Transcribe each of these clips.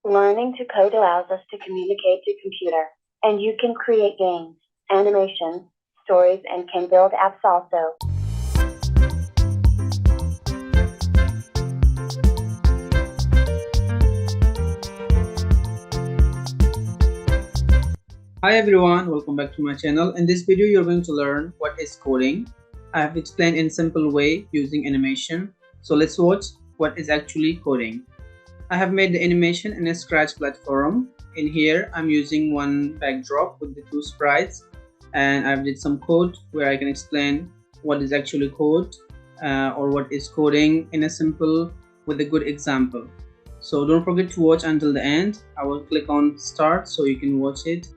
Learning to code allows us to communicate to computer, and you can create games, animations, stories, and can build apps also. Hi everyone, welcome back to my channel. In this video you're going to learn what is coding. I have explained in simple way using animation. So let's watch what is actually coding. I have made the animation in a Scratch platform. In here I'm using one backdrop with the two sprites, and I've did some code where I can explain what is actually code or what is coding in a simple with a good example. So don't forget to watch until the end. I will click on start so you can watch it.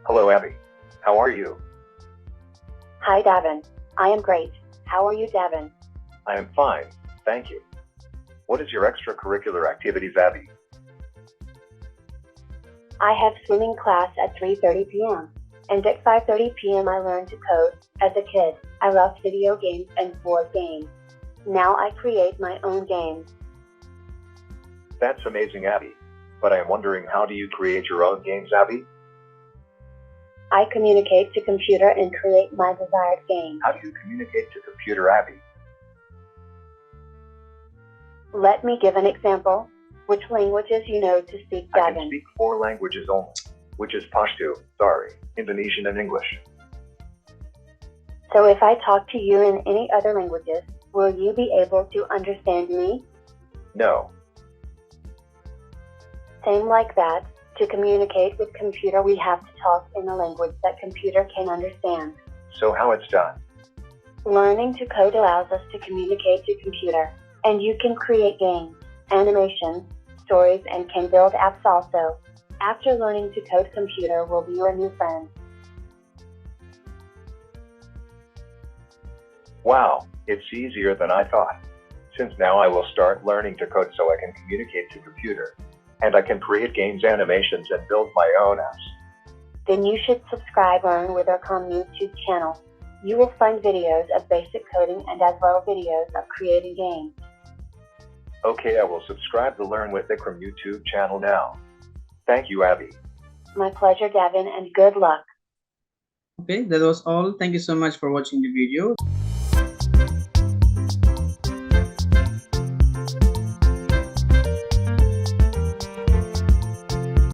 Hello, Abby. How are you? Hi, Davin. I am great. How are you, Davin? I am fine, thank you. What is your extracurricular activities, Abby? I have swimming class at 3:30 p.m. and at 5:30 p.m. I learned to code. As a kid, I loved video games and board games. Now I create my own games. That's amazing, Abby. But I am wondering, how do you create your own games, Abby? I communicate to computer and create my desired game. How do you communicate to computer, Abby? Let me give an example. Which languages you know to speak, I can Davin? speak 4 languages only, which is Pashto, Indonesian, and English. So if I talk to you in any other languages, will you be able to understand me? No. Same like that. To communicate with computer, we have to talk in a language that computer can understand. So how it's done? Learning to code allows us to communicate to computer, and you can create games, animations, stories, and can build apps also. After learning to code, computer will be your new friend. Wow, it's easier than I thought. Since now I will start learning to code so I can communicate to computer. And I can create games, animations, and build my own apps. Then you should subscribe Learn with Our YouTube channel. You will find videos of basic coding and as well videos of creating games. Okay, I will subscribe to Learn with Ikram YouTube channel now. Thank you, Abby. My pleasure, Davin, and good luck. Okay, that was all. Thank you so much for watching the video.